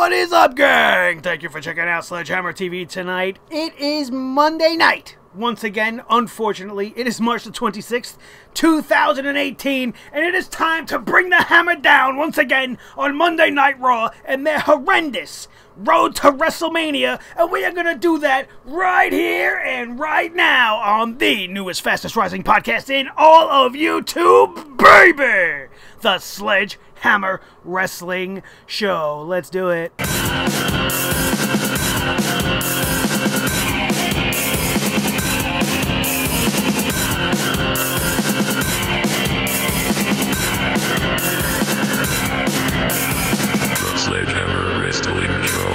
What is up, gang? Thank you for checking out Sledgehammer TV tonight. It is Monday night. Once again, unfortunately, it is March the 26th, 2018, and it is time to bring the hammer down once again on Monday Night Raw and their horrendous road to WrestleMania, and we are going to do that right here and right now on the newest, fastest rising podcast in all of YouTube, baby! The Sledgehammer Wrestling Show. Let's do it. Sledgehammer Wrestling Show.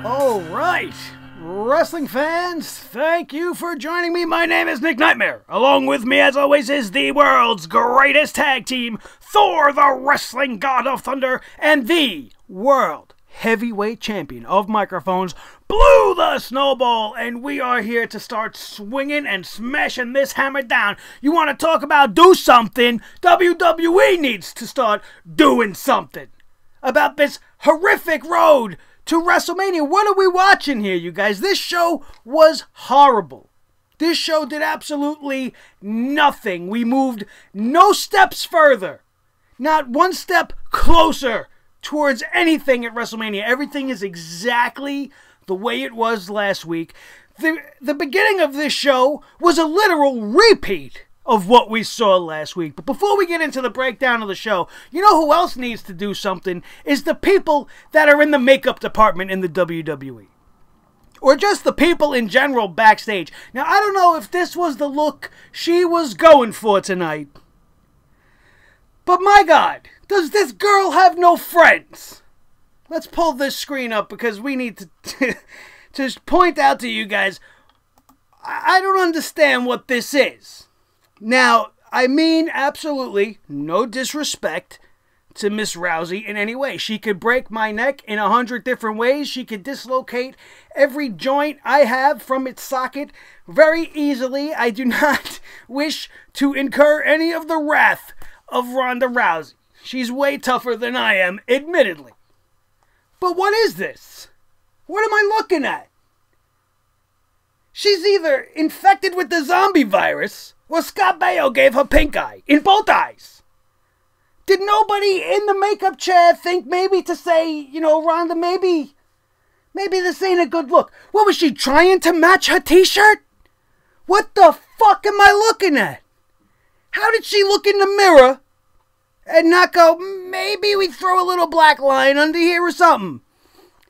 All right, wrestling fans, thank you for joining me. My name is Nick Nightmare. Along with me, as always, is the world's greatest tag team, Thor, the wrestling god of thunder, and the world heavyweight champion of microphones, Blue the Snowball, and we are here to start swinging and smashing this hammer down. You want to talk about do something? WWE needs to start doing something about this horrific road to WrestleMania. What are we watching here, you guys? This show was horrible. This show did absolutely nothing. We moved no steps further, not one step closer towards anything at WrestleMania. Everything is exactly the way it was last week. The beginning of this show was a literal repeat of what we saw last week. But before we get into the breakdown of the show, you know who else needs to do something? Is the people that are in the makeup department in the WWE. Or just the people in general backstage. Now, I don't know if this was the look she was going for tonight, but my God, does this girl have no friends? Let's pull this screen up because we need to just point out to you guys, I don't understand what this is. Now, I mean absolutely no disrespect to Miss Rousey in any way. She could break my neck in 100 different ways. She could dislocate every joint I have from its socket very easily. I do not wish to incur any of the wrath of Ronda Rousey. She's way tougher than I am, admittedly. But what is this? What am I looking at? She's either infected with the zombie virus, or Scott Baio gave her pink eye, in both eyes. Did nobody in the makeup chair think maybe to say, you know, Ronda, maybe this ain't a good look? What, was she trying to match her t-shirt? What the fuck am I looking at? How did she look in the mirror and not go, maybe we throw a little black line under here or something?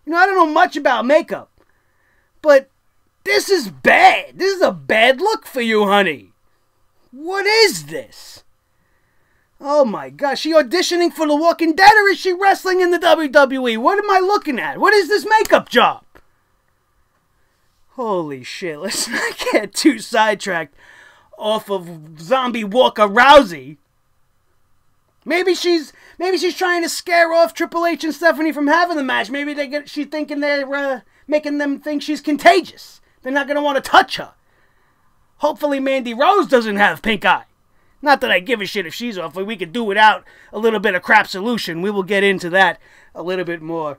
You know, I don't know much about makeup, but this is bad. This is a bad look for you, honey. What is this? Oh my gosh, she auditioning for The Walking Dead, or is she wrestling in the WWE? What am I looking at? What is this makeup job? Holy shit, let's not get too sidetracked off of Zombie Walker Rousey. Maybe she's trying to scare off Triple H and Stephanie from having the match. Maybe she's thinking they're making them think she's contagious. They're not going to want to touch her. Hopefully Mandy Rose doesn't have pink eye. Not that I give a shit if she's off, but we could do without a little bit of crap solution. We will get into that a little bit more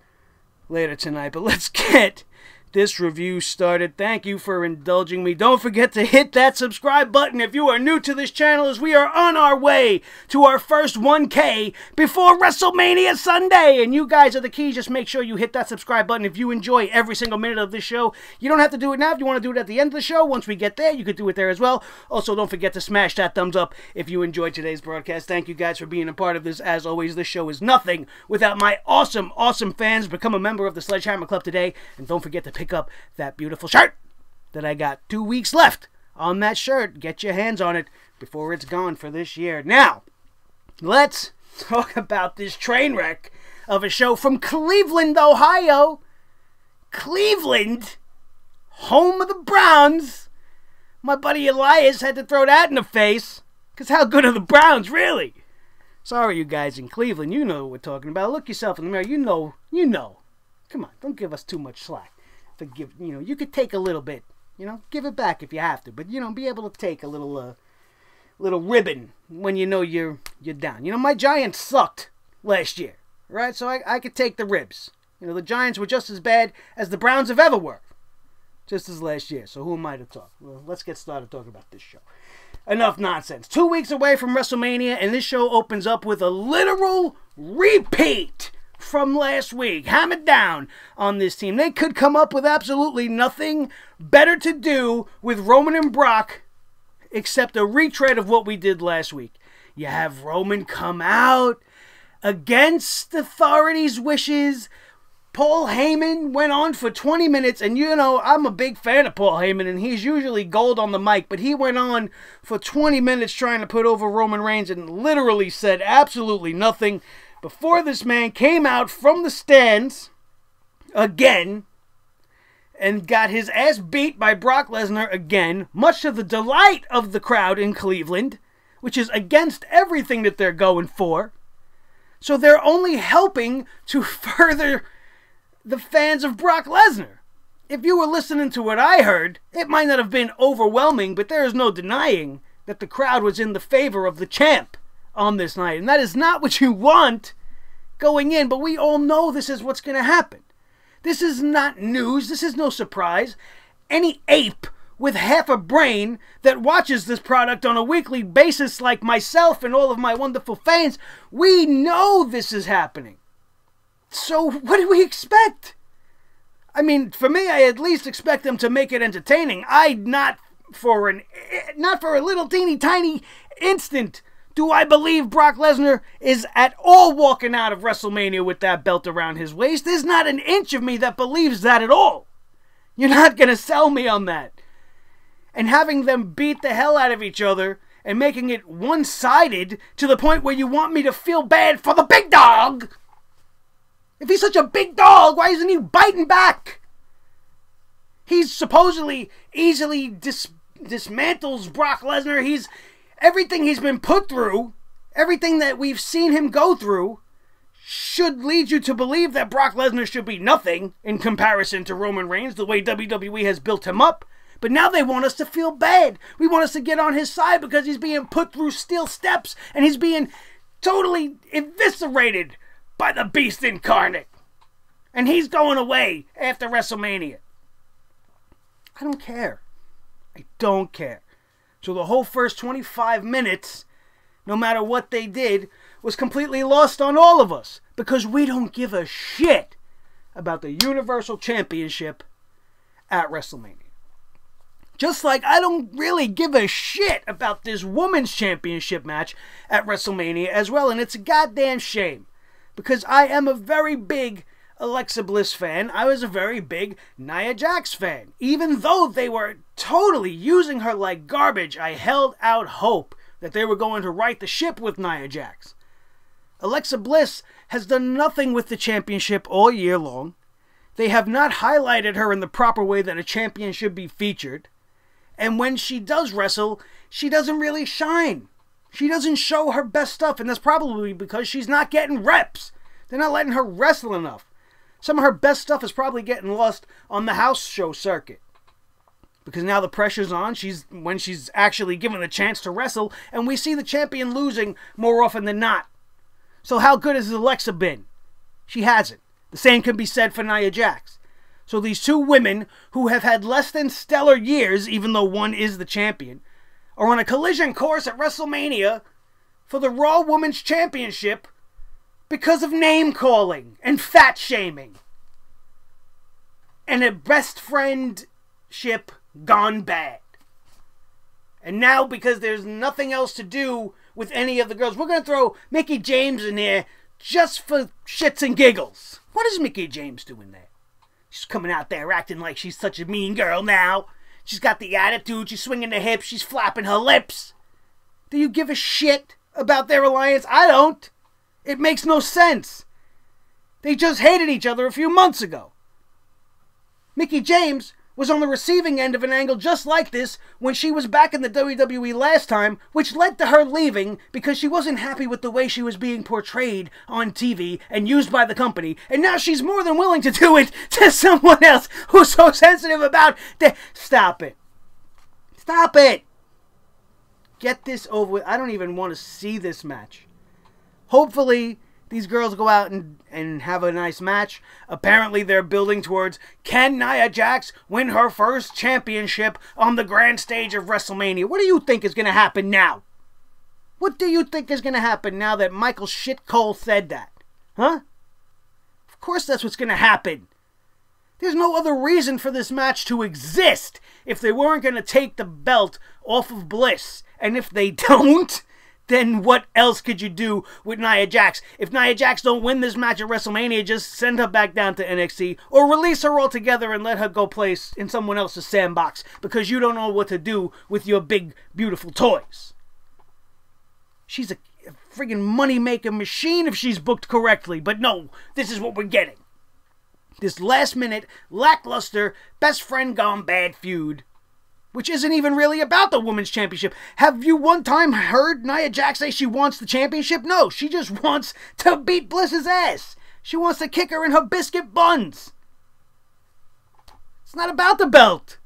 later tonight. But let's get this review started. Thank you for indulging me. Don't forget to hit that subscribe button if you are new to this channel, as we are on our way to our first 1K before WrestleMania Sunday. And you guys are the key. Just make sure you hit that subscribe button if you enjoy every single minute of this show. You don't have to do it now. If you want to do it at the end of the show, once we get there, you could do it there as well. Also, don't forget to smash that thumbs up if you enjoyed today's broadcast. Thank you guys for being a part of this. As always, this show is nothing without my awesome, awesome fans. Become a member of the Sledgehammer Club today. And don't forget to pick up that beautiful shirt that I got. 2 weeks left on that shirt. Get your hands on it before it's gone for this year. Now, let's talk about this train wreck of a show from Cleveland, Ohio. Cleveland, home of the Browns. My buddy Elias had to throw that in the face, because how good are the Browns, really? Sorry, you guys in Cleveland, you know what we're talking about. Look yourself in the mirror. You know. Come on, don't give us too much slack. You could take a little bit, give it back if you have to, but, be able to take a little little ribbon when you know you're down. You know, my Giants sucked last year, right? So I could take the ribs. You know, the Giants were just as bad as the Browns have ever were, just as last year. So who am I to talk? Well, let's get started talking about this show. Enough nonsense. 2 weeks away from WrestleMania, and this show opens up with a literal repeat from last week. Hammered down on this team. They could come up with absolutely nothing better to do with Roman and Brock except a retread of what we did last week. You have Roman come out against authorities' wishes. Paul Heyman went on for 20 minutes, and you know, I'm a big fan of Paul Heyman, and he's usually gold on the mic, but he went on for 20 minutes trying to put over Roman Reigns and literally said absolutely nothing before this man came out from the stands again and got his ass beat by Brock Lesnar again, much to the delight of the crowd in Cleveland, which is against everything that they're going for. So they're only helping to further the fans of Brock Lesnar. If you were listening to what I heard, it might not have been overwhelming, but there is no denying that the crowd was in the favor of the champ on this night. And that is not what you want going in, but we all know this is what's going to happen. This is not news. This is no surprise. Any ape with half a brain that watches this product on a weekly basis like myself and all of my wonderful fans, we know this is happening. So what do we expect? I mean, for me, I at least expect them to make it entertaining. Not for a little teeny tiny instant do I believe Brock Lesnar is at all walking out of WrestleMania with that belt around his waist. There's not an inch of me that believes that at all. You're not going to sell me on that. And having them beat the hell out of each other and making it one-sided to the point where you want me to feel bad for the big dog. If he's such a big dog, why isn't he biting back? He's supposedly easily dismantles Brock Lesnar. Everything he's been put through, everything that we've seen him go through, should lead you to believe that Brock Lesnar should be nothing in comparison to Roman Reigns, the way WWE has built him up. But now they want us to feel bad. We want us to get on his side because he's being put through steel steps and he's being totally eviscerated by the Beast Incarnate. And he's going away after WrestleMania. I don't care. I don't care. So the whole first 25 minutes, no matter what they did, was completely lost on all of us. Because we don't give a shit about the Universal Championship at WrestleMania. Just like I don't really give a shit about this Women's Championship match at WrestleMania as well. And it's a goddamn shame. Because I am a very big Alexa Bliss fan. I was a very big Nia Jax fan. Even though they were totally using her like garbage, I held out hope that they were going to right the ship with Nia Jax. Alexa Bliss has done nothing with the championship all year long. They have not highlighted her in the proper way that a champion should be featured. And when she does wrestle, she doesn't really shine. She doesn't show her best stuff, and that's probably because she's not getting reps. They're not letting her wrestle enough. Some of her best stuff is probably getting lost on the house show circuit. Because now the pressure's on when she's actually given the chance to wrestle, and we see the champion losing more often than not. So how good has Alexa been? She hasn't. The same can be said for Nia Jax. So these two women who have had less than stellar years, even though one is the champion, are on a collision course at WrestleMania for the Raw Women's Championship because of name-calling and fat-shaming. And a best friendship gone bad. And now, because there's nothing else to do with any of the girls, we're going to throw Mickie James in there just for shits and giggles. What is Mickie James doing there? She's coming out there acting like she's such a mean girl now. She's got the attitude, she's swinging the hips, she's flapping her lips. Do you give a shit about their alliance? I don't. It makes no sense. They just hated each other a few months ago. Mickie James was on the receiving end of an angle just like this when she was back in the WWE last time, which led to her leaving because she wasn't happy with the way she was being portrayed on TV and used by the company, and now she's more than willing to do it to someone else who's so sensitive about the... Stop it. Stop it. Get this over with. I don't even want to see this match. Hopefully, these girls go out and have a nice match. Apparently, they're building towards, can Nia Jax win her first championship on the grand stage of WrestleMania? What do you think is going to happen now? What do you think is going to happen now that Michael Shit Cole said that? Huh? Of course that's what's going to happen. There's no other reason for this match to exist if they weren't going to take the belt off of Bliss. And if they don't, then what else could you do with Nia Jax? If Nia Jax don't win this match at WrestleMania, just send her back down to NXT or release her altogether and let her go play in someone else's sandbox because you don't know what to do with your big, beautiful toys. She's a friggin' money-making machine if she's booked correctly. But no, this is what we're getting. This last-minute, lackluster, best friend gone bad feud, which isn't even really about the Women's Championship. Have you one time heard Nia Jax say she wants the championship? No, she just wants to beat Bliss's ass. She wants to kick her in her biscuit buns. It's not about the belt.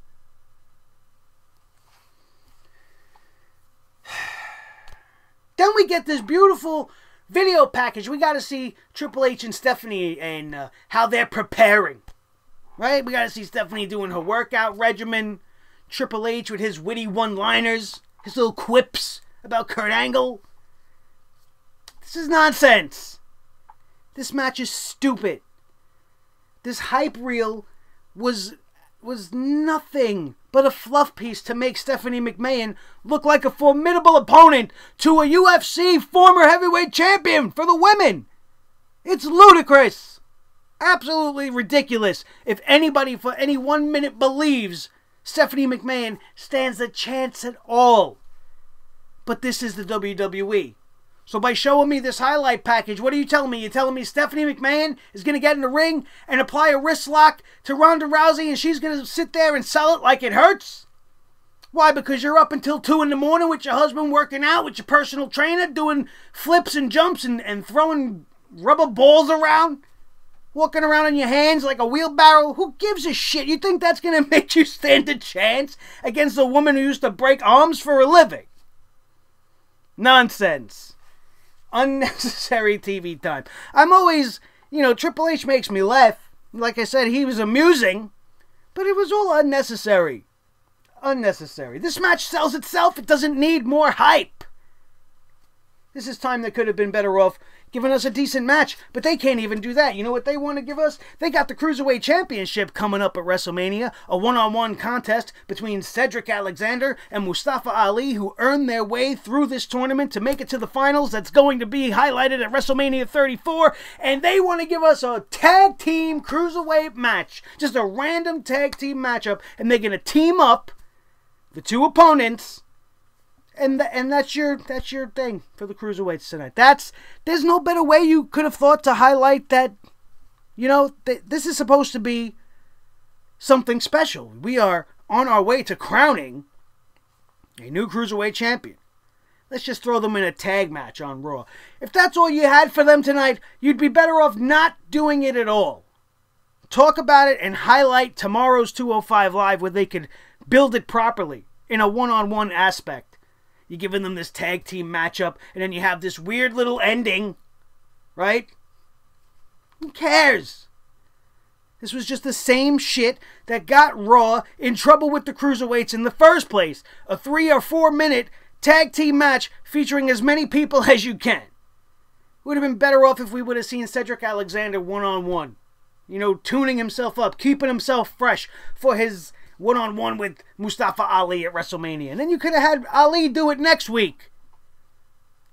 Then we get this beautiful video package. We got to see Triple H and Stephanie and how they're preparing. Right? We got to see Stephanie doing her workout regimen. Triple H with his witty one-liners. His little quips about Kurt Angle. This is nonsense. This match is stupid. This hype reel was nothing but a fluff piece to make Stephanie McMahon look like a formidable opponent to a UFC former heavyweight champion for the women. It's ludicrous. Absolutely ridiculous. If anybody for any 1 minute believes Stephanie McMahon stands a chance at all. But this is the WWE. So by showing me this highlight package, what are you telling me? You're telling me Stephanie McMahon is going to get in the ring and apply a wrist lock to Ronda Rousey and she's going to sit there and sell it like it hurts? Why? Because you're up until 2 in the morning with your husband working out, with your personal trainer, doing flips and jumps and throwing rubber balls around? Walking around on your hands like a wheelbarrow? Who gives a shit? You think that's going to make you stand a chance against a woman who used to break arms for a living? Nonsense. Unnecessary TV time. I'm always, Triple H makes me laugh. Like I said, he was amusing, but it was all unnecessary. Unnecessary. This match sells itself. It doesn't need more hype. This is time that could have been better off giving us a decent match, but they can't even do that. You know what they want to give us? They got the Cruiserweight Championship coming up at WrestleMania, a one-on-one contest between Cedric Alexander and Mustafa Ali, who earned their way through this tournament to make it to the finals. That's going to be highlighted at WrestleMania 34, and they want to give us a tag team Cruiserweight match, just a random tag team matchup, and they're going to team up the two opponents. And that's your thing for the Cruiserweights tonight. There's no better way you could have thought to highlight that, this is supposed to be something special. We are on our way to crowning a new Cruiserweight champion. Let's just throw them in a tag match on Raw. If that's all you had for them tonight, you'd be better off not doing it at all. Talk about it and highlight tomorrow's 205 Live where they could build it properly in a one-on-one aspect. You're giving them this tag team matchup, and then you have this weird little ending, right? Who cares? This was just the same shit that got Raw in trouble with the Cruiserweights in the first place. A 3 or 4 minute tag team match featuring as many people as you can. Would have been better off if we would have seen Cedric Alexander one-on-one. Tuning himself up, keeping himself fresh for his one-on-one with Mustafa Ali at WrestleMania. And then you could have had Ali do it next week.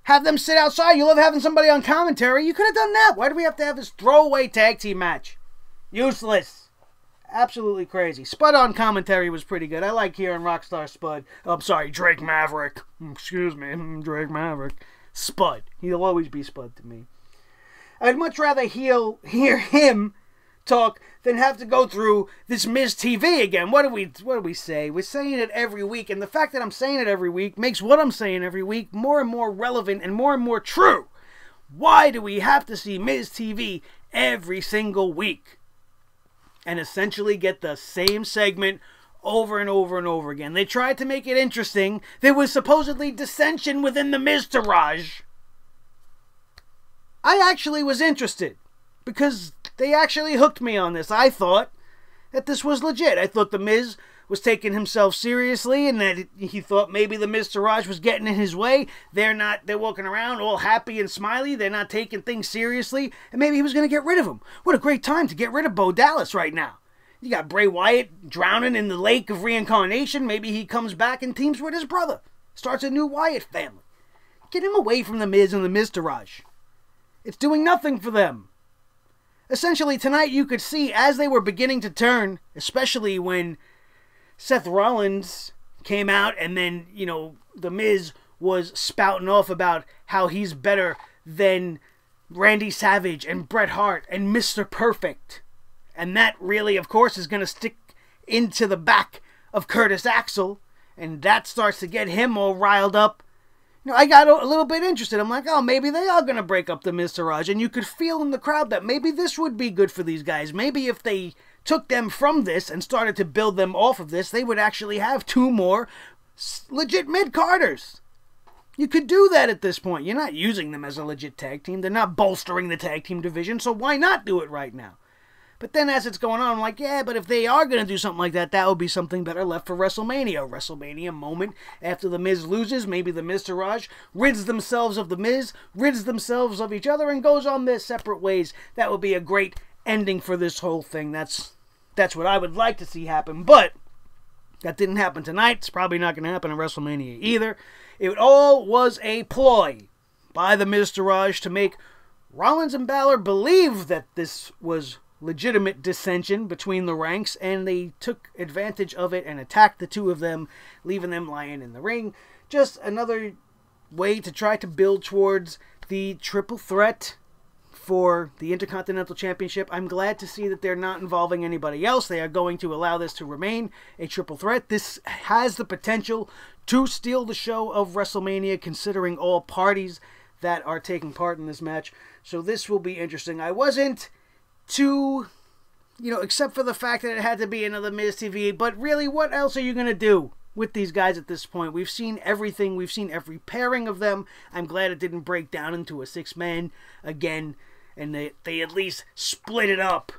Have them sit outside. You love having somebody on commentary. You could have done that. Why do we have to have this throwaway tag team match? Useless. Absolutely crazy. Spud on commentary was pretty good. I like hearing Rockstar Spud. Oh, I'm sorry, Drake Maverick. Excuse me, Drake Maverick. Spud. He'll always be Spud to me. I'd much rather hear him talk than have to go through this Miz TV again. What do we say? We're saying it every week, and the fact that I'm saying it every week makes what I'm saying every week more and more relevant and more true. Why do we have to see Miz TV every single week and essentially get the same segment over and over and over again. They tried to make it interesting. There was supposedly dissension within the Miztourage. I actually was interested because they actually hooked me on this. I thought that this was legit. I thought The Miz was taking himself seriously and that he thought maybe the Miztourage was getting in his way. They're walking around all happy and smiley. They're not taking things seriously. And maybe he was going to get rid of him. What a great time to get rid of Bo Dallas right now. You got Bray Wyatt drowning in the lake of reincarnation. Maybe he comes back and teams with his brother. Starts a new Wyatt family. Get him away from The Miz and the Miztourage. It's doing nothing for them. Essentially, tonight you could see as they were beginning to turn, especially when Seth Rollins came out and then, The Miz was spouting off about how he's better than Randy Savage and Bret Hart and Mr. Perfect. And that really, of course, is going to stick into the back of Curtis Axel. And that starts to get him all riled up. I got a little bit interested. I'm like, oh, maybe they are going to break up the Miztourage. And you could feel in the crowd that maybe this would be good for these guys. Maybe if they took them from this and started to build them off of this, they would actually have 2 more legit mid-carders. You could do that at this point. You're not using them as a legit tag team. They're not bolstering the tag team division, so why not do it right now? But then as it's going on, I'm like, yeah, but if they are going to do something like that, that would be something better left for WrestleMania. A WrestleMania moment after The Miz loses, maybe the Miztourage rids themselves of The Miz, rids themselves of each other, and goes on their separate ways. That would be a great ending for this whole thing. That's what I would like to see happen, but that didn't happen tonight. It's probably not going to happen at WrestleMania either. It all was a ploy by the Miztourage to make Rollins and Balor believe that this was legitimate dissension between the ranks, and they took advantage of it and attacked the 2 of them, leaving them lying in the ring. Just another way to try to build towards the triple threat for the Intercontinental Championship. I'm glad to see that they're not involving anybody else. They are going to allow this to remain a triple threat. This has the potential to steal the show of WrestleMania, considering all parties that are taking part in this match. So this will be interesting. I wasn't too, except for the fact that it had to be another Miz TV, but really, what else are you going to do with these guys at this point? We've seen everything. We've seen every pairing of them. I'm glad it didn't break down into a 6-man again, and they at least split it up.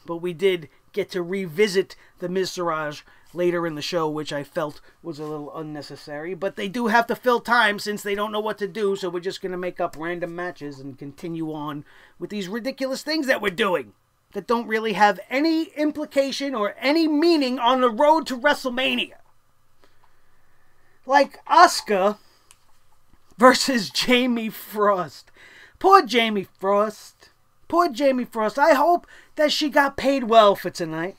But we did get to revisit the Miztourage later in the show, which I felt was a little unnecessary. But they do have to fill time since they don't know what to do, so we're just going to make up random matches and continue on with these ridiculous things that we're doing that don't really have any implication or any meaning on the road to WrestleMania. Like Asuka versus Jamie Frost. Poor Jamie Frost. Poor Jamie Frost. I hope that she got paid well for tonight.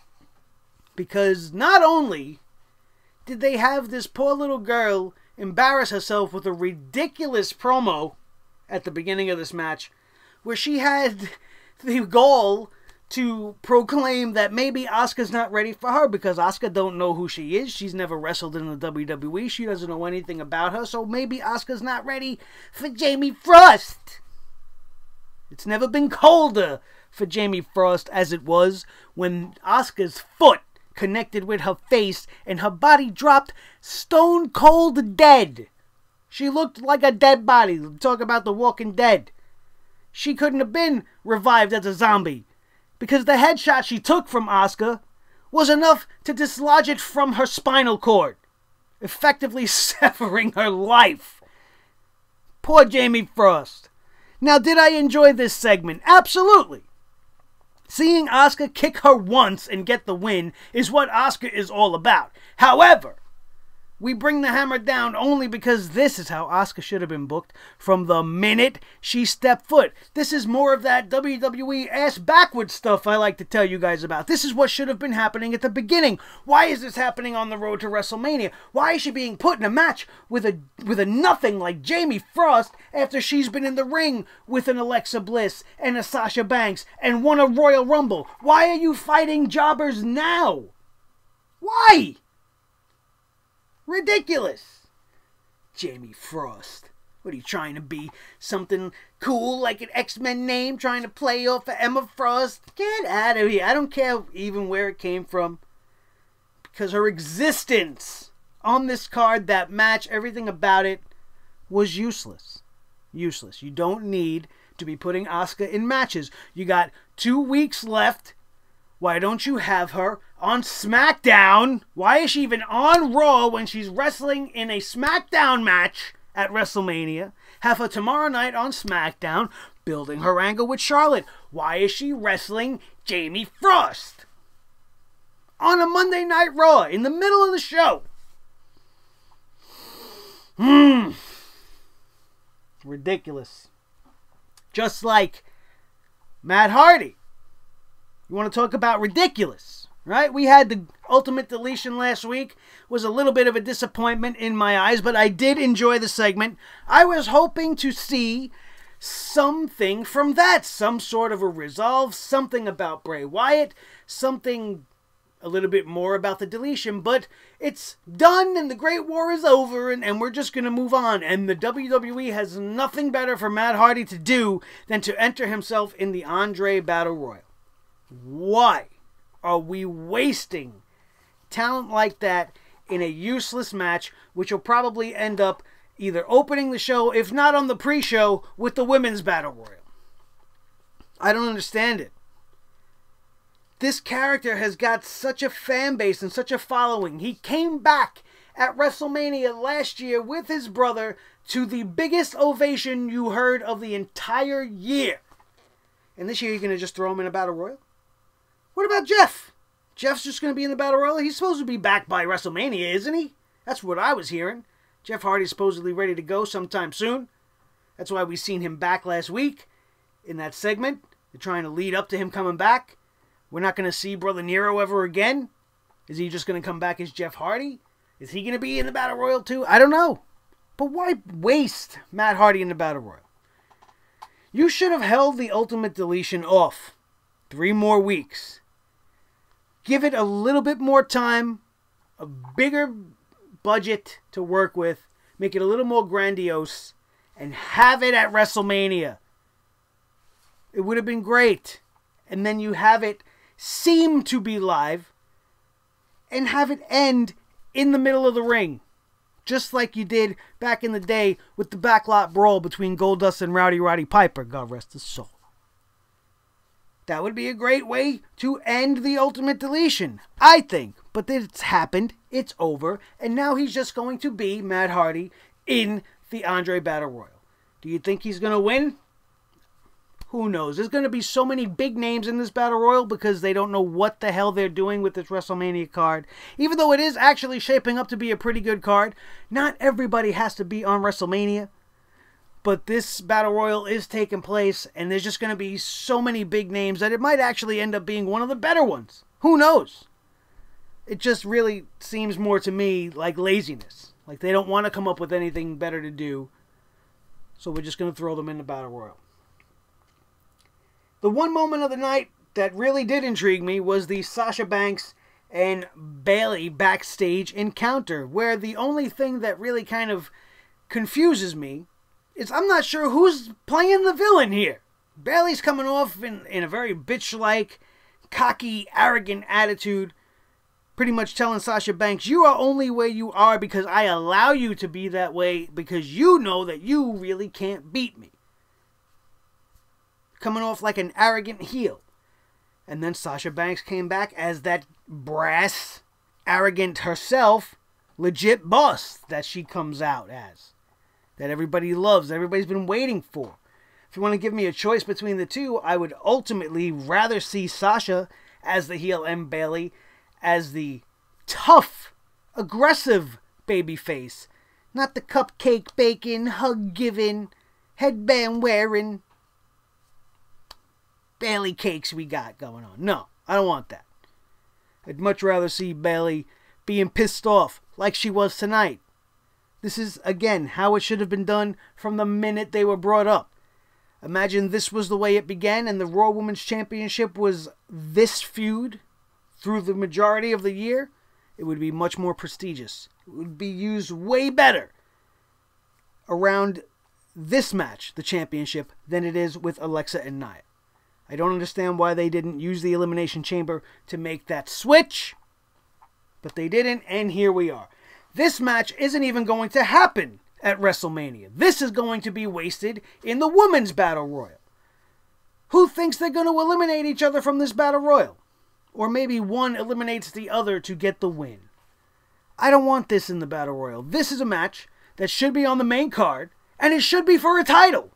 Because not only did they have this poor little girl embarrass herself with a ridiculous promo at the beginning of this match, where she had the goal to proclaim that maybe Asuka's not ready for her because Asuka don't know who she is. She's never wrestled in the WWE. She doesn't know anything about her, so maybe Asuka's not ready for Jamie Frost. It's never been colder for Jamie Frost as it was when Asuka's foot connected with her face and her body dropped stone cold dead. She looked like a dead body. Talk about The Walking Dead. She couldn't have been revived as a zombie because the headshot she took from Asuka was enough to dislodge it from her spinal cord, effectively severing her life. Poor Jamie Frost. Now, did I enjoy this segment? Absolutely. Seeing Asuka kick her once and get the win is what Asuka is all about. However, we bring the hammer down only because this is how Asuka should have been booked from the minute she stepped foot. This is more of that WWE ass backwards stuff I like to tell you guys about. This is what should have been happening at the beginning. Why is this happening on the road to WrestleMania? Why is she being put in a match with a nothing like Jamie Frost after she's been in the ring with an Alexa Bliss and a Sasha Banks and won a Royal Rumble? Why are you fighting jobbers now? Why? Ridiculous. Jamie Frost. What are you trying to be? Something cool like an X-Men name? Trying to play off of Emma Frost? Get out of here. I don't care even where it came from. because her existence on this card, that match, everything about it was useless. Useless. You don't need to be putting Asuka in matches. You got 2 weeks left. Why don't you have her on SmackDown? Why is she even on Raw when she's wrestling in a SmackDown match at WrestleMania? Have her tomorrow night on SmackDown, building her angle with Charlotte. Why is she wrestling Jamie Frost on a Monday Night Raw in the middle of the show? Ridiculous. Just like Matt Hardy. You want to talk about ridiculous, right? We had the Ultimate Deletion last week. Was a little bit of a disappointment in my eyes, but I did enjoy the segment. I was hoping to see something from that. Some sort of a resolve, something about Bray Wyatt, something a little bit more about the deletion, but it's done and the Great War is over and we're just going to move on. And the WWE has nothing better for Matt Hardy to do than to enter himself in the Andre Battle Royal. Why are we wasting talent like that in a useless match, which will probably end up either opening the show, if not on the pre-show, with the Women's Battle Royal? I don't understand it. This character has got such a fan base and such a following. He came back at WrestleMania last year with his brother to the biggest ovation you heard of the entire year. And this year you're going to just throw him in a Battle Royal? What about Jeff? Jeff's just going to be in the Battle Royal? He's supposed to be back by WrestleMania, isn't he? That's what I was hearing. Jeff Hardy's supposedly ready to go sometime soon. That's why we seen him back last week in that segment. They're trying to lead up to him coming back. We're not going to see Brother Nero ever again. Is he just going to come back as Jeff Hardy? Is he going to be in the Battle Royal too? I don't know. But why waste Matt Hardy in the Battle Royal? You should have held the Ultimate Deletion off 3 more weeks. Give it a little bit more time, a bigger budget to work with, make it a little more grandiose, and have it at WrestleMania. It would have been great. And then you have it seem to be live and have it end in the middle of the ring. Just like you did back in the day with the backlot brawl between Goldust and Rowdy Roddy Piper. God rest his soul. That would be a great way to end the Ultimate Deletion, I think. But it's happened, it's over, and now he's just going to be Matt Hardy in the Andre Battle Royal. Do you think he's going to win? Who knows? There's going to be so many big names in this Battle Royal because they don't know what the hell they're doing with this WrestleMania card. Even though it is actually shaping up to be a pretty good card, not everybody has to be on WrestleMania. But this Battle Royal is taking place, and there's just going to be so many big names that it might actually end up being one of the better ones. Who knows? It just really seems more to me like laziness. Like they don't want to come up with anything better to do. So we're just going to throw them in the Battle Royal. The one moment of the night that really did intrigue me was the Sasha Banks and Bayley backstage encounter, where the only thing that really kind of confuses me is I'm not sure who's playing the villain here. Bayley's coming off in a very bitch-like, cocky, arrogant attitude, pretty much telling Sasha Banks, you are only where you are because I allow you to be that way because you know that you really can't beat me. Coming off like an arrogant heel. And then Sasha Banks came back as that brass, arrogant herself, legit boss that she comes out as. That everybody loves, everybody's been waiting for. If you want to give me a choice between the two, I would ultimately rather see Sasha as the heel and Bayley as the tough, aggressive babyface. Not the cupcake baking, hug giving, headband wearing Bayley cakes we got going on. No, I don't want that. I'd much rather see Bayley being pissed off like she was tonight. This is, again, how it should have been done from the minute they were brought up. Imagine this was the way it began and the Raw Women's Championship was this feud through the majority of the year. It would be much more prestigious. It would be used way better around this match, the championship, than it is with Alexa and Nia. I don't understand why they didn't use the Elimination Chamber to make that switch. But they didn't, and here we are. This match isn't even going to happen at WrestleMania. This is going to be wasted in the Women's Battle Royal. Who thinks they're going to eliminate each other from this Battle Royal? Or maybe one eliminates the other to get the win. I don't want this in the Battle Royal. This is a match that should be on the main card, and it should be for a title.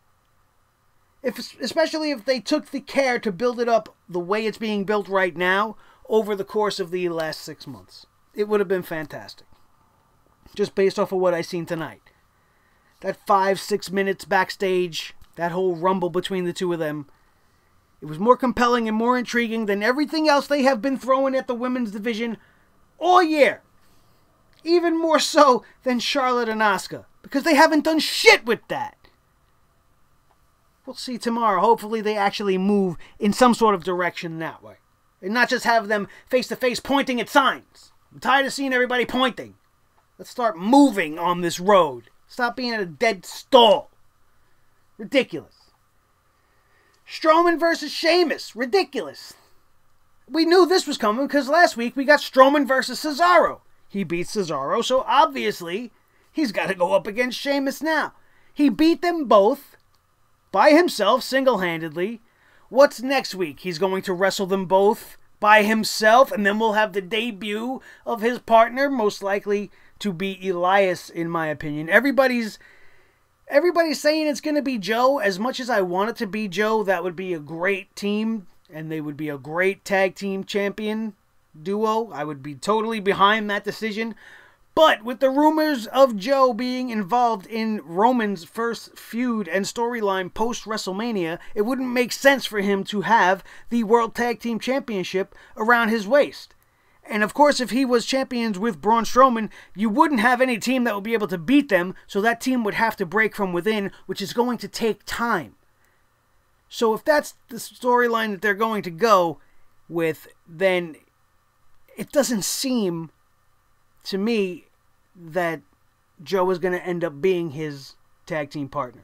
Especially if they took the care to build it up the way it's being built right now over the course of the last 6 months. It would have been fantastic. Just based off of what I've seen tonight. That 5-6 minutes backstage, that whole rumble between the two of them, it was more compelling and more intriguing than everything else they have been throwing at the women's division all year. Even more so than Charlotte and Asuka, because they haven't done shit with that. We'll see tomorrow. Hopefully they actually move in some sort of direction that way. And not just have them face-to-face pointing at signs. I'm tired of seeing everybody pointing. Let's start moving on this road. Stop being at a dead stall. Ridiculous. Strowman versus Sheamus. Ridiculous. We knew this was coming because last week we got Strowman versus Cesaro. He beat Cesaro, so obviously he's got to go up against Sheamus now. He beat them both by himself, single-handedly. What's next week? He's going to wrestle them both by himself, and then we'll have the debut of his partner, most likely to be Elias, in my opinion. Everybody's saying it's going to be Joe. As much as I want it to be Joe, that would be a great team, and they would be a great tag team champion duo. I would be totally behind that decision. But with the rumors of Joe being involved in Roman's first feud and storyline post-WrestleMania, it wouldn't make sense for him to have the World Tag Team Championship around his waist. And of course, if he was champions with Braun Strowman, you wouldn't have any team that would be able to beat them, so that team would have to break from within, which is going to take time. So if that's the storyline that they're going to go with, then it doesn't seem to me that Joe is going to end up being his tag team partner.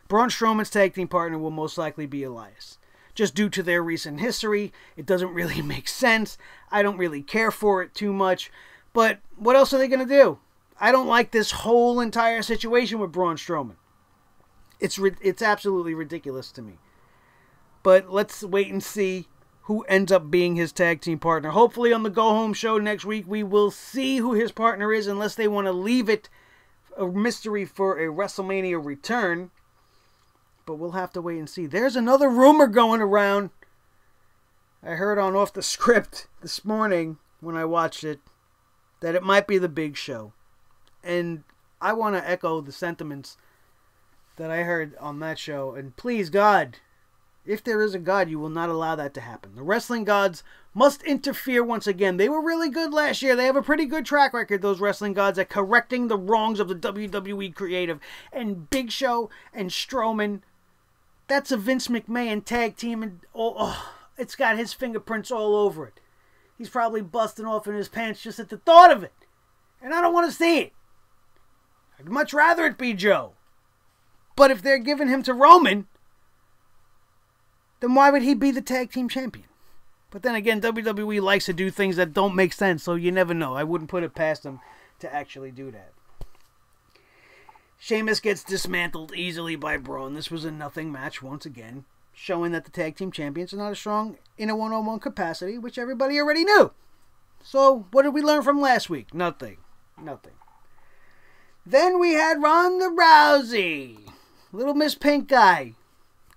Braun Strowman's tag team partner will most likely be Elias. Just due to their recent history, it doesn't really make sense. I don't really care for it too much. But what else are they going to do? I don't like this whole entire situation with Braun Strowman. It's absolutely ridiculous to me. But let's wait and see who ends up being his tag team partner. Hopefully on the go-home show next week, we will see who his partner is, unless they want to leave it a mystery for a WrestleMania return. But we'll have to wait and see. There's another rumor going around. I heard on Off the Script this morning when I watched it that it might be the Big Show. And I want to echo the sentiments that I heard on that show. And please, God, if there is a God, you will not allow that to happen. The wrestling gods must interfere once again. They were really good last year. They have a pretty good track record, those wrestling gods, at correcting the wrongs of the WWE creative. And Big Show and Strowman, that's a Vince McMahon tag team, and it's got his fingerprints all over it. He's probably busting off in his pants just at the thought of it. And I don't want to see it. I'd much rather it be Joe. But if they're giving him to Roman, then why would he be the tag team champion? But then again, WWE likes to do things that don't make sense, so you never know. I wouldn't put it past them to actually do that. Sheamus gets dismantled easily by Braun. This was a nothing match once again, showing that the tag team champions are not as strong in a one-on-one capacity, which everybody already knew. So, what did we learn from last week? Nothing. Then we had Ronda Rousey. Little Miss Pink Eye.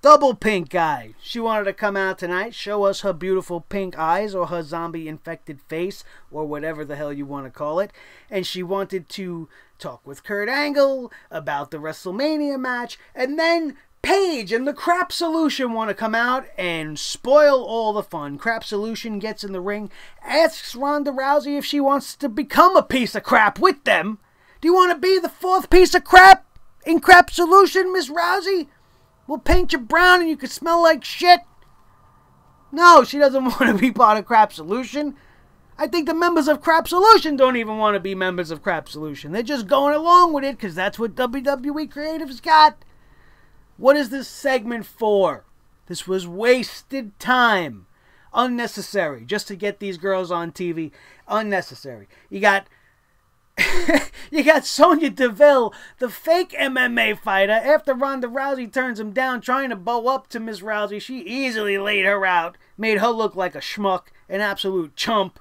Double pink eye. She wanted to come out tonight, show us her beautiful pink eyes, or her zombie-infected face, or whatever the hell you want to call it. And she wanted to talk with Kurt Angle about the WrestleMania match. And then Paige and the Crap Solution want to come out and spoil all the fun. Crap Solution gets in the ring, asks Ronda Rousey if she wants to become a piece of crap with them. Do you want to be the fourth piece of crap in Crap Solution, Miss Rousey? We'll paint you brown and you can smell like shit. No, she doesn't want to be part of Crap Solution. I think the members of Crap Solution don't even want to be members of Crap Solution. They're just going along with it because that's what WWE Creative's got. What is this segment for? This was wasted time. Unnecessary. Just to get these girls on TV. Unnecessary. You got you got Sonya Deville, the fake MMA fighter. After Ronda Rousey turns him down trying to bow up to Miss Rousey, she easily laid her out, made her look like a schmuck, an absolute chump.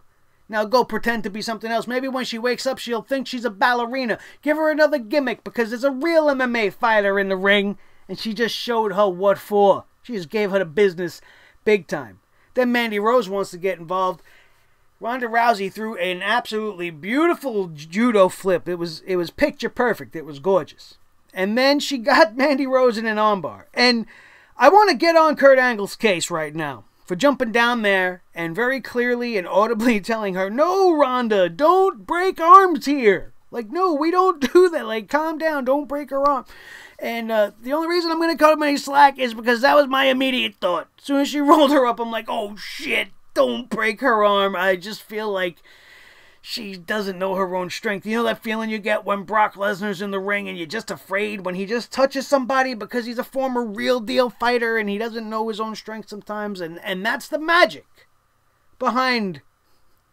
Now go pretend to be something else. Maybe when she wakes up, she'll think she's a ballerina. Give her another gimmick, because there's a real MMA fighter in the ring, and she just showed her what for. She just gave her the business big time. Then Mandy Rose wants to get involved. Ronda Rousey threw an absolutely beautiful judo flip. It was picture perfect. It was gorgeous. And then she got Mandy Rose in an armbar. And I want to get on Kurt Angle's case right now for jumping down there and very clearly and audibly telling her, no, Ronda, don't break arms here. Like, no, we don't do that. Like, calm down. Don't break her arm. And the only reason I'm going to cut him any slack is because that was my immediate thought. As soon as she rolled her up, I'm like, oh, shit. Don't break her arm. I just feel like she doesn't know her own strength. You know that feeling you get when Brock Lesnar's in the ring and you're just afraid when he just touches somebody because he's a former real deal fighter and he doesn't know his own strength sometimes. And that's the magic behind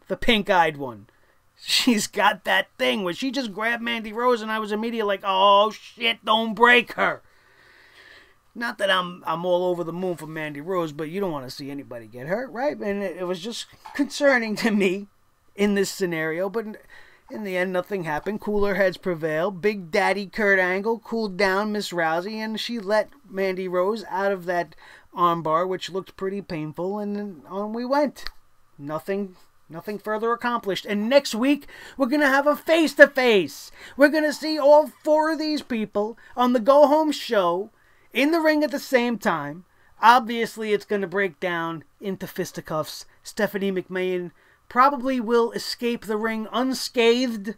the pink-eyed one. She's got that thing where she just grabbed Mandy Rose and I was immediately like, oh shit, don't break her. Not that I'm all over the moon for Mandy Rose, but you don't want to see anybody get hurt, right? And it was just concerning to me in this scenario, but in the end, nothing happened. Cooler heads prevail. Big Daddy Kurt Angle cooled down Miss Rousey, and she let Mandy Rose out of that armbar, which looked pretty painful, and then on we went. Nothing further accomplished. And next week, we're going to have a face-to-face. We're going to see all four of these people on the go-home show in the ring at the same time. Obviously, it's going to break down into fisticuffs. Stephanie McMahon probably will escape the ring unscathed,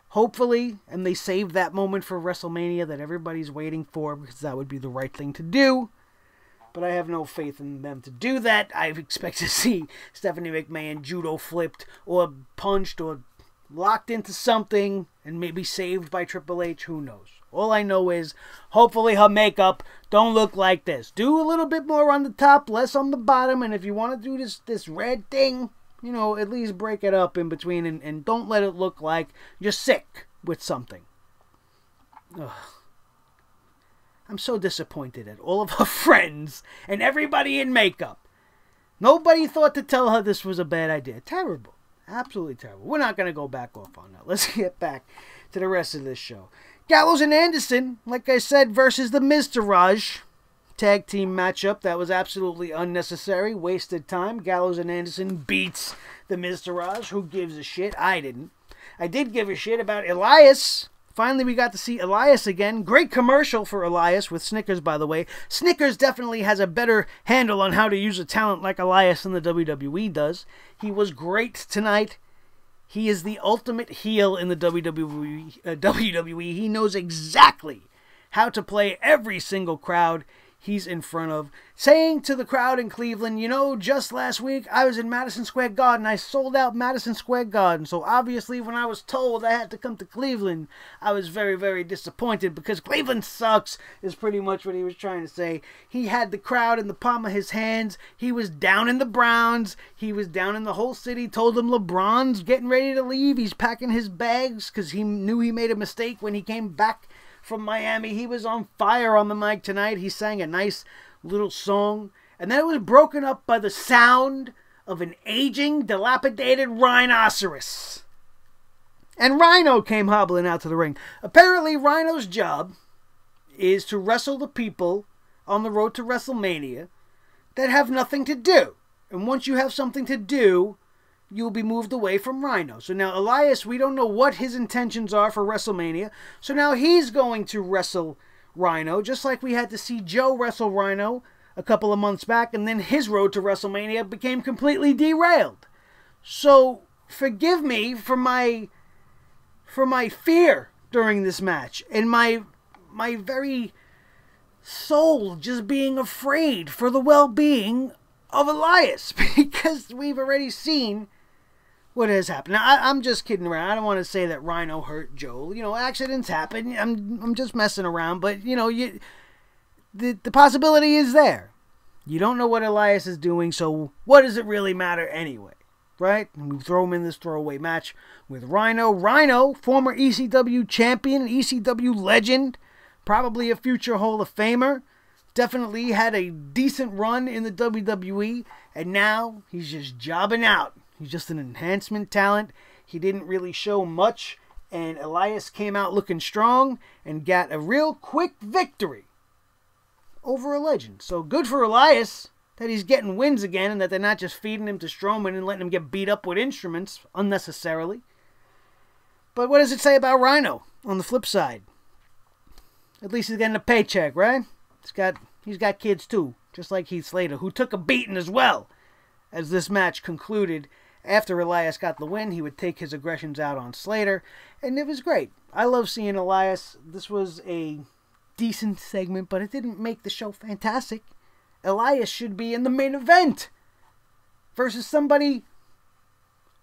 hopefully, and they saved that moment for WrestleMania that everybody's waiting for, because that would be the right thing to do. But I have no faith in them to do that. I expect to see Stephanie McMahon judo flipped or punched or locked into something and maybe saved by Triple H. Who knows? All I know is, hopefully her makeup don't look like this. Do a little bit more on the top, less on the bottom, and if you want to do this red thing, you know, at least break it up in between and don't let it look like you're sick with something. Ugh. I'm so disappointed at all of her friends and everybody in makeup. Nobody thought to tell her this was a bad idea. Terrible. Absolutely terrible. We're not going to go back off on that. Let's get back to the rest of this show. Gallows and Anderson, like I said, versus the Miztourage tag team matchup. That was absolutely unnecessary. Wasted time. Gallows and Anderson beats the Miztourage. Who gives a shit? I didn't. I did give a shit about Elias. Finally, we got to see Elias again. Great commercial for Elias with Snickers, by the way. Snickers definitely has a better handle on how to use a talent like Elias than the WWE does. He was great tonight. He is the ultimate heel in the WWE. He knows exactly how to play every single crowd he's in front of. Saying to the crowd in Cleveland, you know, just last week I was in Madison Square Garden. I sold out Madison Square Garden. So obviously when I was told I had to come to Cleveland, I was very, very disappointed because Cleveland sucks is pretty much what he was trying to say. He had the crowd in the palm of his hands. He was down in the Browns. He was down in the whole city. Told them LeBron's getting ready to leave. He's packing his bags because he knew he made a mistake when he came back from Miami. He was on fire on the mic tonight. He sang a nice little song. And then it was broken up by the sound of an aging, dilapidated rhinoceros. And Rhino came hobbling out to the ring. Apparently, Rhino's job is to wrestle the people on the road to WrestleMania that have nothing to do. And once you have something to do, you'll be moved away from Rhino. So now Elias, we don't know what his intentions are for WrestleMania. So now he's going to wrestle Rhino, just like we had to see Joe wrestle Rhino a couple of months back, and then his road to WrestleMania became completely derailed. So forgive me for my fear during this match, and my very soul just being afraid for the well-being of Elias, because we've already seen what has happened. Now, I'm just kidding around. I don't want to say that Rhino hurt Joel. You know, accidents happen. I'm just messing around. But, you know, the possibility is there. You don't know what Elias is doing, so what does it really matter anyway? Right? And we throw him in this throwaway match with Rhino. Rhino, former ECW champion, ECW legend, probably a future Hall of Famer. Definitely had a decent run in the WWE, and now he's just jobbing out. He's just an enhancement talent. He didn't really show much, and Elias came out looking strong and got a real quick victory over a legend. So good for Elias that he's getting wins again and that they're not just feeding him to Strowman and letting him get beat up with instruments unnecessarily. But what does it say about Rhino on the flip side? At least he's getting a paycheck, right? He's got kids too, just like Heath Slater, who took a beating as well. As this match concluded, after Elias got the win, he would take his aggressions out on Slater, and it was great. I love seeing Elias. This was a decent segment, but it didn't make the show fantastic. Elias should be in the main event versus somebody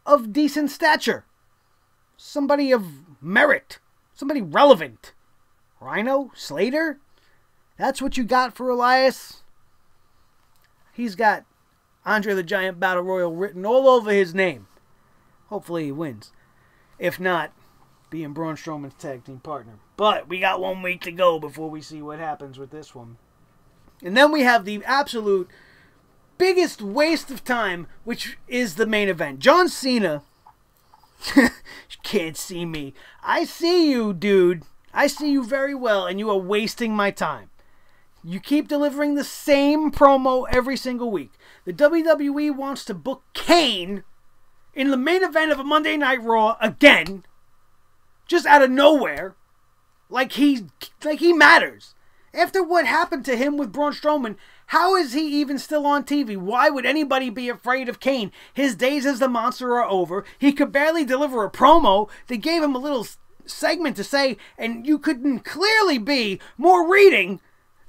of decent stature, somebody of merit, somebody relevant. Rhino? Slater? That's what you got for Elias? He's got Andre the Giant Battle Royal written all over his name. Hopefully he wins. If not, being Braun Strowman's tag team partner. But we got 1 week to go before we see what happens with this one. And then we have the absolute biggest waste of time, which is the main event. John Cena. You can't see me. I see you, dude. I see you very well, and you are wasting my time. You keep delivering the same promo every single week. The WWE wants to book Kane in the main event of a Monday Night Raw again, just out of nowhere, like he matters. After what happened to him with Braun Strowman, how is he even still on TV? Why would anybody be afraid of Kane? His days as the Monster are over. He could barely deliver a promo. They gave him a little segment to say, and you couldn't clearly be more reading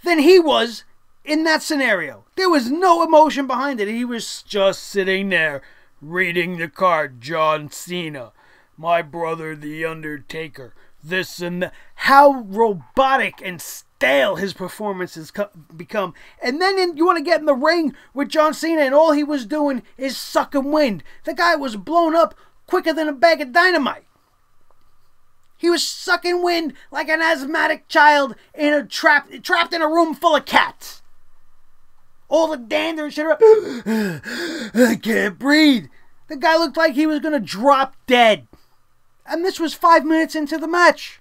than he was in that scenario. There was no emotion behind it. He was just sitting there reading the card. John Cena, my brother the Undertaker, this and that. How robotic and stale his performances become. And then you want to get in the ring with John Cena and all he was doing is sucking wind. The guy was blown up quicker than a bag of dynamite. He was sucking wind like an asthmatic child in a trapped in a room full of cats. All the dander and shit. I can't breathe. The guy looked like he was going to drop dead. And this was 5 minutes into the match.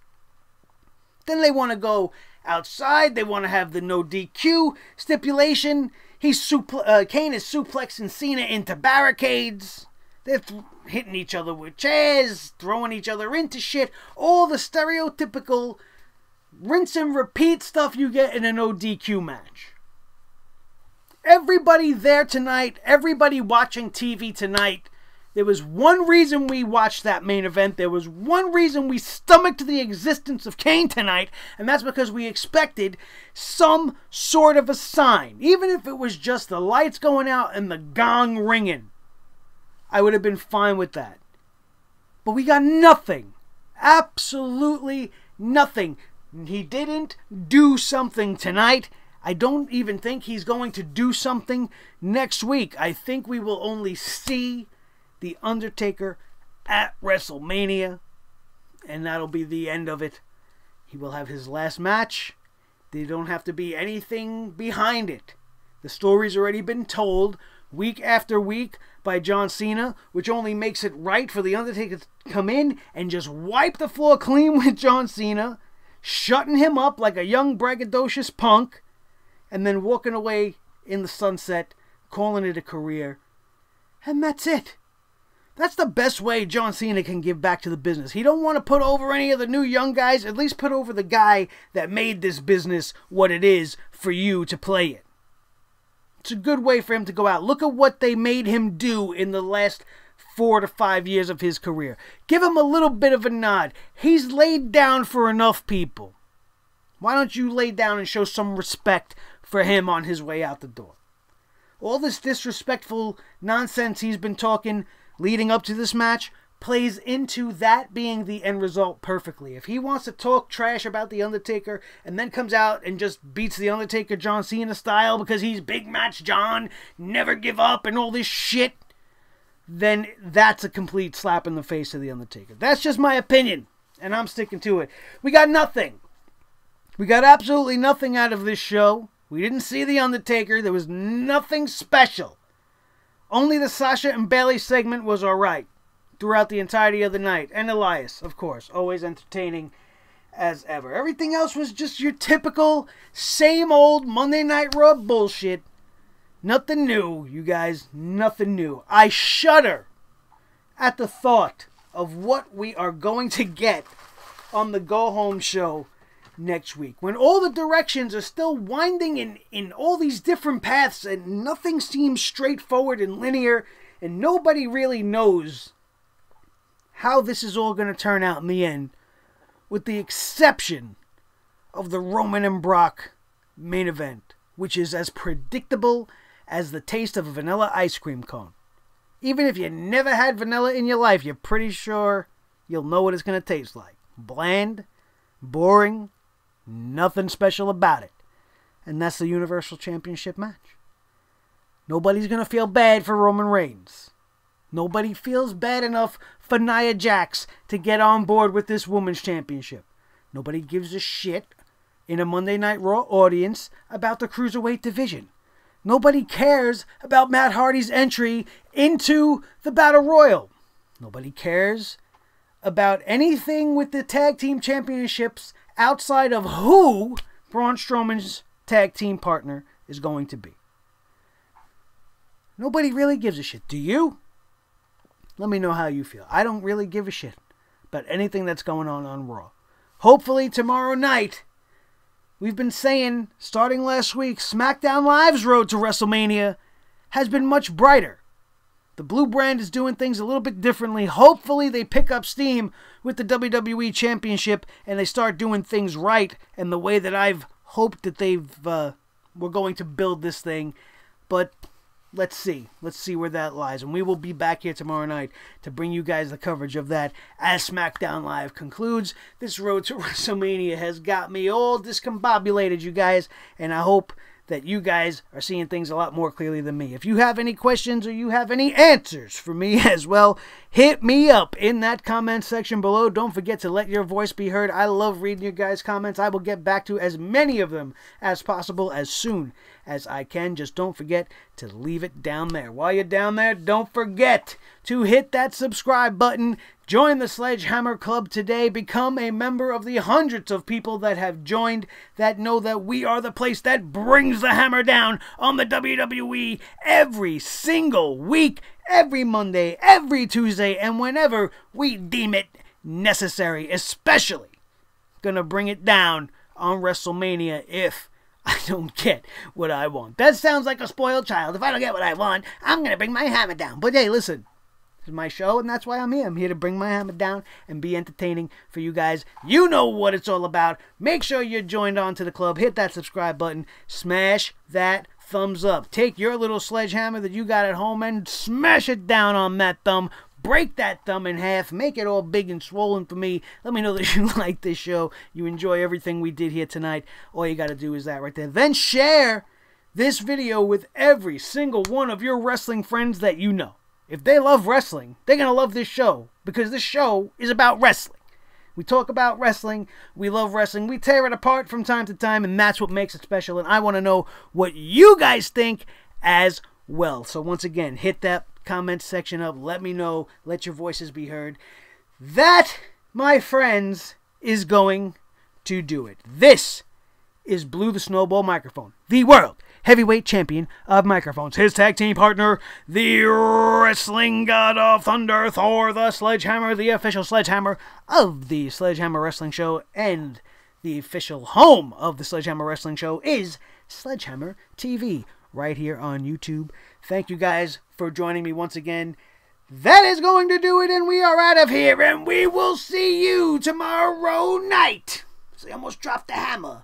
Then they want to go outside. They want to have the no DQ stipulation. Kane is suplexing Cena into barricades. They're hitting each other with chairs, throwing each other into shit. All the stereotypical rinse and repeat stuff you get in a no DQ match. Everybody there tonight, everybody watching TV tonight, there was one reason we watched that main event. There was one reason we stomached the existence of Kane tonight, and that's because we expected some sort of a sign. Even if it was just the lights going out and the gong ringing, I would have been fine with that. But we got nothing. Absolutely nothing. He didn't do something tonight. I don't even think he's going to do something next week. I think we will only see The Undertaker at WrestleMania, and that'll be the end of it. He will have his last match. There don't have to be anything behind it. The story's already been told week after week by John Cena, which only makes it right for The Undertaker to come in and just wipe the floor clean with John Cena, shutting him up like a young braggadocious punk, and then walking away in the sunset, calling it a career. And that's it. That's the best way John Cena can give back to the business. He don't want to put over any of the new young guys. At least put over the guy that made this business what it is for you to play it. It's a good way for him to go out. Look at what they made him do in the last 4 to 5 years of his career. Give him a little bit of a nod. He's laid down for enough people. Why don't you lay down and show some respect for him on his way out the door? All this disrespectful nonsense he's been talking leading up to this match, plays into that being the end result perfectly. If he wants to talk trash about The Undertaker and then comes out and just beats The Undertaker John Cena style because he's Big Match John, never give up and all this shit, then that's a complete slap in the face of The Undertaker. That's just my opinion, and I'm sticking to it. We got nothing. We got absolutely nothing out of this show. We didn't see The Undertaker. There was nothing special. Only the Sasha and Bayley segment was alright throughout the entirety of the night. And Elias, of course, always entertaining as ever. Everything else was just your typical, same old Monday Night Raw bullshit. Nothing new, you guys. Nothing new. I shudder at the thought of what we are going to get on the Go Home show next week, when all the directions are still winding in all these different paths and nothing seems straightforward and linear, and nobody really knows how this is all going to turn out in the end, with the exception of the Roman and Brock main event, which is as predictable as the taste of a vanilla ice cream cone. Even if you never had vanilla in your life, you're pretty sure you'll know what it's going to taste like. Bland, boring, nothing special about it. And that's the Universal Championship match. Nobody's going to feel bad for Roman Reigns. Nobody feels bad enough for Nia Jax to get on board with this Women's Championship. Nobody gives a shit in a Monday Night Raw audience about the Cruiserweight division. Nobody cares about Matt Hardy's entry into the Battle Royal. Nobody cares about anything with the Tag Team Championships outside of who Braun Strowman's tag team partner is going to be. Nobody really gives a shit. Do you? Let me know how you feel. I don't really give a shit about anything that's going on Raw. Hopefully tomorrow night, we've been saying, starting last week, SmackDown Live's road to WrestleMania has been much brighter. The Blue Brand is doing things a little bit differently. Hopefully they pick up steam with the WWE Championship and they start doing things right and the way that I've hoped that we're going to build this thing. But let's see. Let's see where that lies. And we will be back here tomorrow night to bring you guys the coverage of that as SmackDown Live concludes. This road to WrestleMania has got me all discombobulated, you guys. And I hope that you guys are seeing things a lot more clearly than me. If you have any questions or you have any answers for me as well, hit me up in that comment section below. Don't forget to let your voice be heard. I love reading your guys' comments. I will get back to as many of them as possible as soon as I can. Just don't forget to leave it down there. While you're down there, don't forget to hit that subscribe button. Join the Sledgehammer Club today. Become a member of the hundreds of people that have joined that know that we are the place that brings the hammer down on the WWE every single week, every Monday, every Tuesday, and whenever we deem it necessary, especially gonna bring it down on WrestleMania if I don't get what I want. That sounds like a spoiled child. If I don't get what I want, I'm gonna bring my hammer down. But hey, listen. This is my show, and that's why I'm here. I'm here to bring my hammer down and be entertaining for you guys. You know what it's all about. Make sure you're joined on to the club. Hit that subscribe button. Smash that thumbs up. Take your little sledgehammer that you got at home and smash it down on that thumb. Break that thumb in half. Make it all big and swollen for me. Let me know that you like this show. You enjoy everything we did here tonight. All you got to do is that right there. Then share this video with every single one of your wrestling friends that you know. If they love wrestling, they're going to love this show because this show is about wrestling. We talk about wrestling. We love wrestling. We tear it apart from time to time, and that's what makes it special. And I want to know what you guys think as well. So once again, hit that comment section up. Let me know. Let your voices be heard. That, my friends, is going to do it. This is Blue the Snowball Microphone, the world heavyweight champion of microphones. His tag team partner, the wrestling god of thunder, Thor the Sledgehammer, the official sledgehammer of the Sledgehammer Wrestling Show, and the official home of the Sledgehammer Wrestling Show is Sledgehammer TV, right here on YouTube. Thank you guys for joining me once again. That is going to do it, and we are out of here, and we will see you tomorrow night. See, I almost dropped the hammer.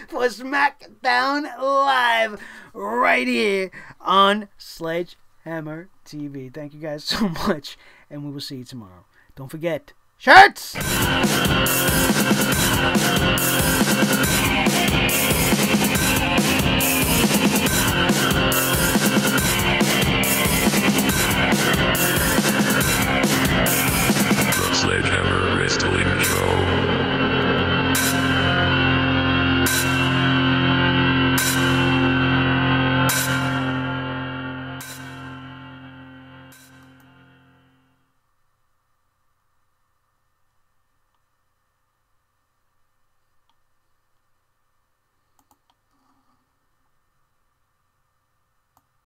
For SmackDown Live right here on Sledgehammer TV. Thank you guys so much, and we will see you tomorrow. Don't forget, shirts!